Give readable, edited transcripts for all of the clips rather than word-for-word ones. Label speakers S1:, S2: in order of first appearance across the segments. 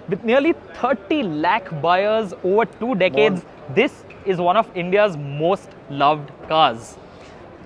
S1: With nearly 30 lakh buyers over 2 decades, this is one of India's most loved cars.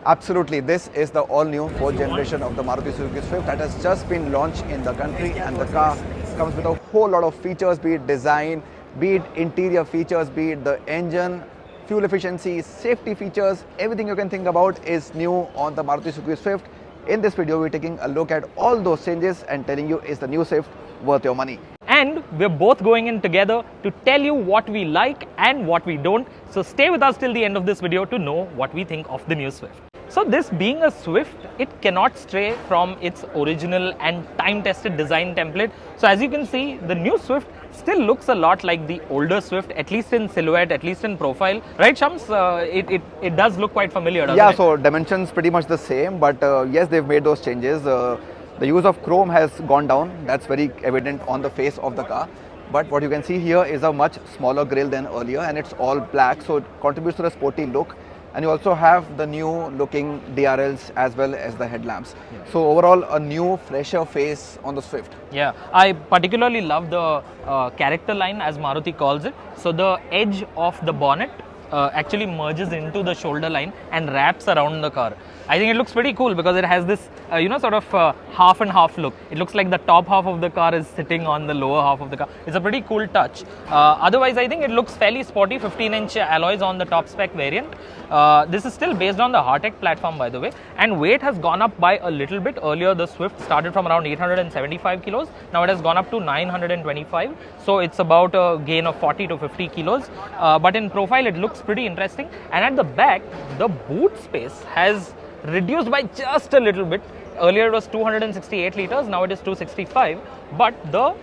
S2: Absolutely, this is the all-new fourth generation of the Maruti Suzuki Swift that has just been launched in the country, and the car comes with a whole lot of features, be it design, be it interior features, be it the engine, fuel efficiency, safety features, everything you can think about is new on the Maruti Suzuki Swift. In this video, we're taking a look at all those changes and telling you is the new Swift worth your money.
S1: And we're both going in together to tell you what we like and what we don't. So stay with us till the end of this video to know what we think of the new Swift. So this being a Swift, it cannot stray from its original and time-tested design template. So as you can see, the new Swift still looks a lot like the older Swift, at least in silhouette, at least in profile. Right, Shams? It does look quite familiar, doesn't it?
S2: So dimensions pretty much the same, but yes, they've made those changes. The use of chrome has gone down. That's very evident on the face of the car. But what you can see here is a much smaller grille than earlier, and it's all black, so it contributes to the sporty look. And you also have the new looking DRLs as well as the headlamps. Yeah. So overall, a new, fresher face on the Swift.
S1: Yeah, I particularly love the character line, as Maruti calls it. So the edge of the bonnet actually merges into the shoulder line and wraps around the car. I think it looks pretty cool because it has this, sort of half and half look. It looks like the top half of the car is sitting on the lower half of the car. It's a pretty cool touch. Otherwise, I think it looks fairly sporty. 15-inch alloys on the top spec variant. This is still based on the Heartect platform, by the way. And weight has gone up by a little bit. Earlier, the Swift started from around 875 kilos. Now it has gone up to 925. So it's about a gain of 40 to 50 kilos. But in profile, it looks pretty interesting. And at the back, the boot space has reduced by just a little bit. Earlier it was 268 liters, now it is 265, but the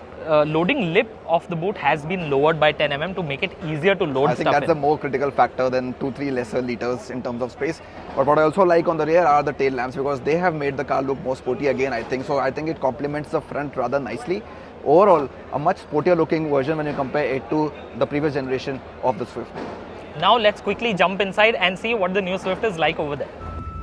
S1: loading lip of the boot has been lowered by 10 mm to make it easier to load stuff.
S2: I think that's
S1: in.
S2: a more critical factor than 2-3 lesser liters in terms of space. But what I also like on the rear are the tail lamps, because they have made the car look more sporty again, I think. So I think it complements the front rather nicely. Overall, a much sportier looking version when you compare it to the previous generation of the Swift.
S1: Now let's quickly jump inside and see what the new Swift is like over there.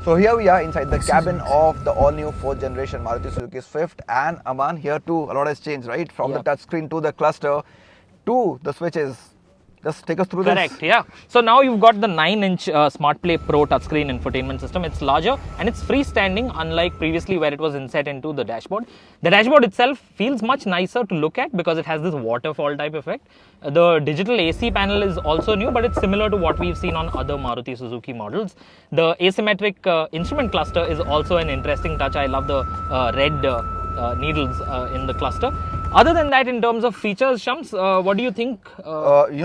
S2: So here we are inside the cabin of the all-new 4th generation Maruti Suzuki Swift, and Amaan, here too a lot has changed, right? From the touchscreen to the cluster to the switches. Just take us through this.
S1: Correct, yeah. So now you've got the 9-inch SmartPlay Pro touchscreen infotainment system. It's larger and it's freestanding, unlike previously where it was inset into the dashboard. The dashboard itself feels much nicer to look at because it has this waterfall type effect. The digital AC panel is also new, but it's similar to what we've seen on other Maruti Suzuki models. The asymmetric instrument cluster is also an interesting touch. I love the red needles in the cluster. Other than that, in terms of features, Shams, what do you think?
S2: The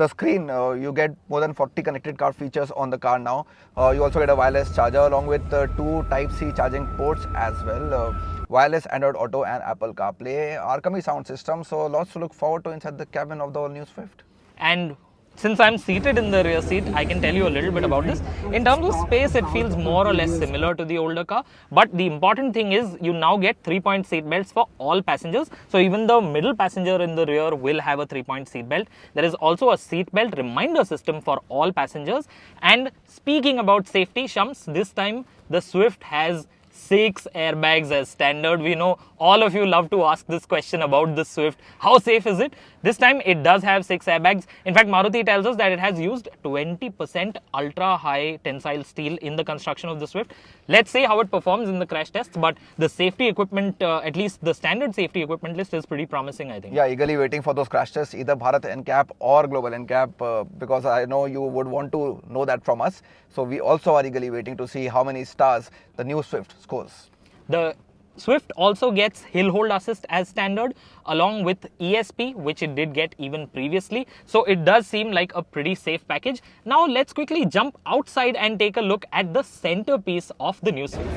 S2: screen, you get more than 40 connected car features on the car now. You also get a wireless charger along with 2 Type-C charging ports as well. Wireless Android Auto and Apple CarPlay, Arcami sound system. So lots to look forward to inside the cabin of the all-new Swift.
S1: And since I'm seated in the rear seat, I can tell you a little bit about this. In terms of space, it feels more or less similar to the older car. But the important thing is you now get 3-point seat belts for all passengers. So even the middle passenger in the rear will have a 3-point seat belt. There is also a seat belt reminder system for all passengers. And speaking about safety, Shams, this time the Swift has 6 airbags as standard. We know all of you love to ask this question about the Swift. How safe is it? This time it does have 6 airbags. In fact, Maruti tells us that it has used 20% ultra high tensile steel in the construction of the Swift. Let's see how it performs in the crash tests, but the safety equipment, at least the standard safety equipment list, is pretty promising, I think.
S2: Yeah, eagerly waiting for those crash tests, either Bharat NCAP or Global NCAP, because I know you would want to know that from us. So we also are eagerly waiting to see how many stars the new Swift scores.
S1: The Swift also gets hill hold assist as standard along with ESP, which it did get even previously. So it does seem like a pretty safe package. Now let's quickly jump outside and take a look at the centerpiece of the new Swift.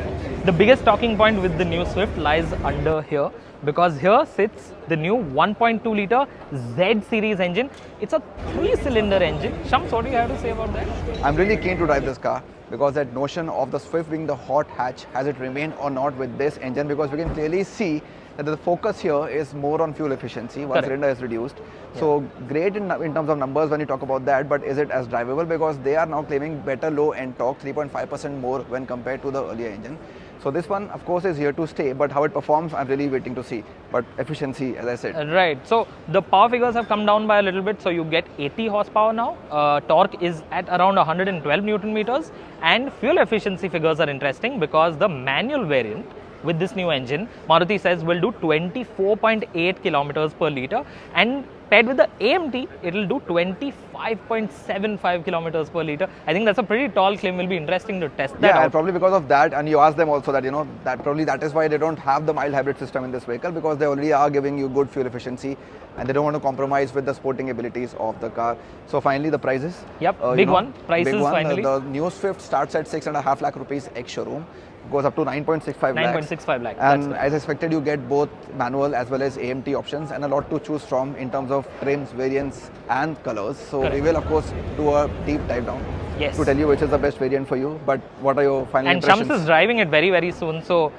S1: The biggest talking point with the new Swift lies under here, because here sits the new 1.2 litre Z series engine. It's a 3-cylinder engine. Shams, what do you have to say about that?
S2: I'm really keen to drive this car, because that notion of the Swift being the hot hatch, has it remained or not with this engine, because we can clearly see that the focus here is more on fuel efficiency. One cylinder is reduced. Yeah. So great in terms of numbers when you talk about that, but is it as drivable? Because they are now claiming better low end torque, 3.5% more when compared to the earlier engine. So this one, of course, is here to stay, but how it performs, I'm really waiting to see. But efficiency, as I said.
S1: Right. So the power figures have come down by a little bit. So you get 80 horsepower now. Torque is at around 112 Newton meters. And fuel efficiency figures are interesting because the manual variant with this new engine, Maruti says, will do 24.8 kilometers per liter, and paired with the AMT, it will do 25.75 kilometers per liter. I think that's a pretty tall claim. Will be interesting to test that
S2: Yeah,
S1: out.
S2: probably because of that, and you ask them also that, that probably that is why they don't have the mild hybrid system in this vehicle, because they already are giving you good fuel efficiency and they don't want to compromise with the sporting abilities of the car. So finally, the prices.
S1: Yep, big one. Prices
S2: big one.
S1: finally.
S2: The new Swift starts at 6.5 lakh rupees ex-showroom, goes up to 9.65 lakhs.
S1: 9.65 lakh.
S2: And as expected, you get both manual as well as AMT options and a lot to choose from in terms of trims, variants and colors. So
S1: Correct.
S2: we will of course do a deep dive down
S1: Yes.
S2: to tell you which is the best variant for you. But what are your final
S1: And
S2: impressions?
S1: Shams is driving it very, very soon. So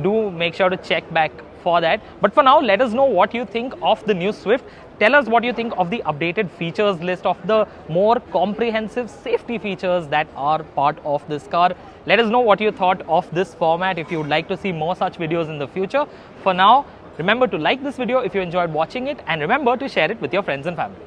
S1: do make sure to check back for that. But for now, let us know what you think of the new Swift. Tell us what you think of the updated features list, of the more comprehensive safety features that are part of this car. Let us know what you thought of this format if you would like to see more such videos in the future. For now, remember to like this video if you enjoyed watching it, and remember to share it with your friends and family.